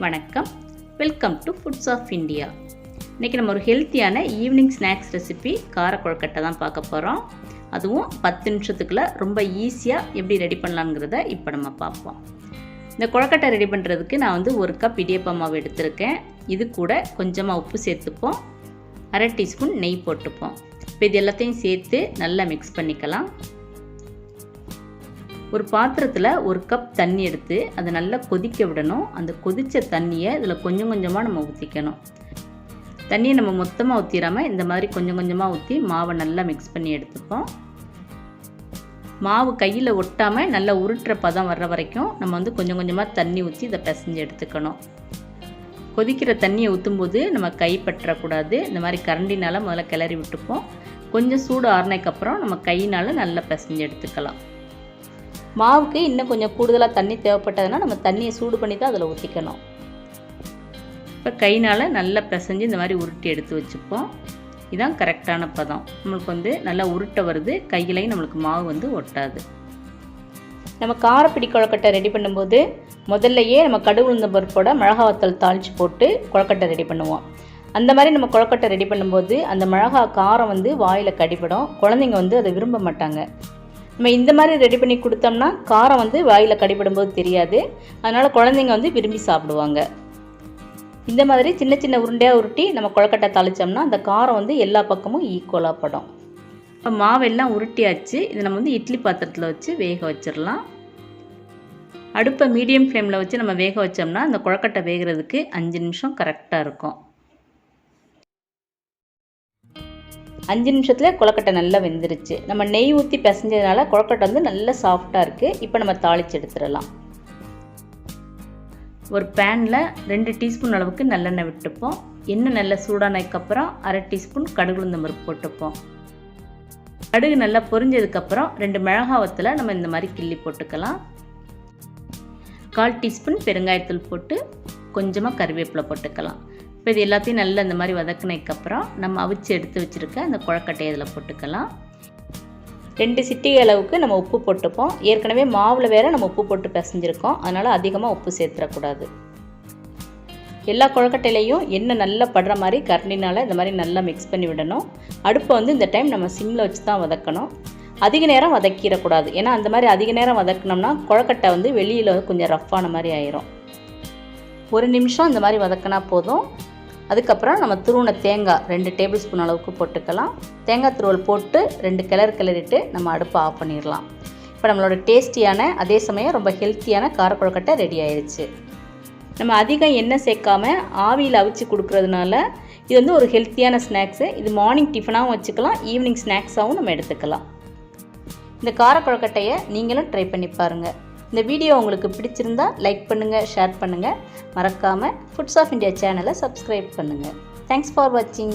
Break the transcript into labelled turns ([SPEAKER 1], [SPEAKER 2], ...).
[SPEAKER 1] வணக்கம், welcome to foods of India. இன்றைக்கி நம்ம ஒரு ஹெல்த்தியான ஈவினிங் ஸ்நாக்ஸ் ரெசிபி கார கொழுக்கட்டை தான் பார்க்க போகிறோம். அதுவும் 10 நிமிஷத்துக்குள்ளே ரொம்ப ஈஸியாக எப்படி ரெடி பண்ணலாங்கிறத இப்போ நம்ம பார்ப்போம். இந்த கொழுக்கட்டை ரெடி பண்ணுறதுக்கு நான் வந்து 1 கப் இடியப்ப மாவு எடுத்திருக்கேன். இது கூட கொஞ்சமாக உப்பு சேர்த்துப்போம், 1/2 டீஸ்பூன் நெய் போட்டுப்போம். இப்போ இது எல்லாத்தையும் சேர்த்து நல்லா மிக்ஸ் பண்ணிக்கலாம். ஒரு பாத்திரத்தில் 1 கப் தண்ணி எடுத்து அதை நல்லா கொதிக்க விடணும். அந்த கொதித்த தண்ணியை இதில் கொஞ்சம் கொஞ்சமாக நம்ம ஊற்றிக்கணும். தண்ணியை நம்ம மொத்தமாக ஊற்றிடாமல் இந்த மாதிரி கொஞ்சம் கொஞ்சமாக ஊற்றி மாவை நல்லா மிக்ஸ் பண்ணி எடுத்துப்போம். மாவு கையில் ஒட்டாமல் நல்லா உருட்டுற பதம் வர்ற வரைக்கும் நம்ம வந்து கொஞ்சம் கொஞ்சமாக தண்ணி ஊற்றி இதை பிசைஞ்சு எடுத்துக்கணும். கொதிக்கிற தண்ணியை ஊற்றும்போது நம்ம கை பற்றக்கூடாது. இந்த மாதிரி கரண்டினால் முதல்ல கிளறி விட்டுப்போம். கொஞ்சம் சூடு ஆறுனதுக்கப்புறம் நம்ம கையினால் நல்லா பிசைஞ்சு எடுத்துக்கலாம். மாவுக்கு இன்னும் கொஞ்சம் கூடுதலாக தண்ணி தேவைப்பட்டதுன்னா நம்ம தண்ணியை சூடு பண்ணி தான் அதில் ஊற்றிக்கணும். இப்போ கையினால் நல்லா பிசைஞ்சு இந்த மாதிரி உருட்டி எடுத்து வச்சுப்போம். இதுதான் கரெக்டான பதம். நம்மளுக்கு வந்து நல்லா உருட்டை வருது, கையிலையும் நம்மளுக்கு மாவு வந்து ஒட்டாது. நம்ம காரப்பிடி கொழுக்கட்டை ரெடி பண்ணும்போது முதல்லையே நம்ம கடுகு உளுந்தம் பருப்போட மிளகா வத்தல் தாளித்து போட்டு கொழுக்கட்டை ரெடி பண்ணுவோம். அந்த மாதிரி நம்ம கொழுக்கட்டை ரெடி பண்ணும்போது அந்த மிளகா காரம் வந்து வாயில் கடிபடும். குழந்தைங்க வந்து அதை விரும்ப மாட்டாங்க. நம்ம இந்த மாதிரி ரெடி பண்ணி கொடுத்தோம்னா காரம் வந்து வாயில் கடிபடும்போது தெரியாது. அதனால் குழந்தைங்க வந்து விரும்பி சாப்பிடுவாங்க. இந்த மாதிரி சின்ன சின்ன உருண்டையாக உருட்டி நம்ம கொழுக்கட்டை தாளித்தோம்னா அந்த காரம் வந்து எல்லா பக்கமும் ஈக்குவலாக படும். இப்போ மாவெல்லாம் உருட்டியாச்சு. இதை நம்ம வந்து இட்லி பாத்திரத்தில் வச்சு வேக வச்சிடலாம். அடுப்பை மீடியம் ஃப்ளேமில் வச்சு நம்ம வேக வச்சோம்னா அந்த கொழுக்கட்டை வேகிறதுக்கு 5 நிமிஷம் கரெக்டாக இருக்கும். 5 நிமிஷத்தில் கொழுக்கட்டை நல்லா வெந்துருச்சு. நம்ம நெய் ஊற்றி பிசைஞ்சதுனால கொழுக்கட்டை வந்து நல்லா சாஃப்டாக இருக்குது. இப்போ நம்ம தாளித்து எடுத்துடலாம். ஒரு பேனில் 2 டீஸ்பூன் அளவுக்கு நல்லெண்ணெய் விட்டுப்போம். எண்ணெய் நல்லா சூடானதுக்கப்புறம் 1/2 டீஸ்பூன் கடுகு உளுந்தம் பருப்பு போட்டுப்போம். கடுகு நல்லா பொரிஞ்சதுக்கப்புறம் 2 மிளகா வத்தலை நம்ம இந்த மாதிரி கிள்ளி போட்டுக்கலாம். 1/4 டீஸ்பூன் பெருங்காயத்தூள் போட்டு கொஞ்சமாக கறிவேப்பிலை போட்டுக்கலாம். இப்போ இது எல்லாத்தையும் நல்லா இந்த மாதிரி வதக்கினதுக்கப்புறம் நம்ம அவிச்சு எடுத்து வச்சுருக்க அந்த கொழுக்கட்டையை இதில் போட்டுக்கலாம். 2 சிட்டிகை அளவுக்கு நம்ம உப்பு போட்டுப்போம். ஏற்கனவே மாவில் வேறு நம்ம உப்பு போட்டு பிசைஞ்சிருக்கோம். அதனால் அதிகமாக உப்பு சேர்த்துடக்கூடாது. எல்லா கொழுக்கட்டையிலையும் எண்ணெய் நல்லா படுற மாதிரி கரண்டினால் இந்த மாதிரி நல்லா மிக்ஸ் பண்ணி விடணும். அடுப்பை வந்து இந்த டைம் நம்ம சிம்மில் வச்சு தான் வதக்கணும். அதிக நேரம் வதக்கிடக்கூடாது. ஏன்னா அந்த மாதிரி அதிக நேரம் வதக்கினோம்னா கொழுக்கட்டை வந்து வெளியில் கொஞ்சம் ரஃப்பான மாதிரி ஆயிரும். 1 நிமிஷம் இந்த மாதிரி வதக்கினா போதும். அதுக்கப்புறம் நம்ம துருவின தேங்காய் 2 டேபிள் ஸ்பூன் அளவுக்கு போட்டுக்கலாம். தேங்காய் துருவல் போட்டு 2 கிளறிட்டு நம்ம அடுப்பை ஆஃப் பண்ணிடலாம். இப்போ நம்மளோட டேஸ்டியான அதே சமயம் ரொம்ப ஹெல்த்தியான கார கொழுக்கட்டை ரெடி ஆயிடுச்சு. நம்ம அதிகம் எண்ணெய் சேர்க்காம ஆவியில் அவிச்சு கொடுக்கறதுனால இது வந்து ஒரு ஹெல்த்தியான ஸ்நாக்ஸு. இது மார்னிங் டிஃபனாகவும் வச்சுக்கலாம், ஈவினிங் ஸ்நாக்ஸாகவும் நம்ம எடுத்துக்கலாம். இந்த கார கொழுக்கட்டையை நீங்களும் ட்ரை பண்ணி பாருங்கள். இந்த வீடியோ உங்களுக்கு பிடிச்சிருந்தா லைக் பண்ணுங்கள், ஷேர் பண்ணுங்கள். மறக்காமல் ஃபுட்ஸ் ஆஃப் இந்தியா சேனலை சப்ஸ்கிரைப் பண்ணுங்கள். தேங்க்ஸ் ஃபார் வாட்சிங்.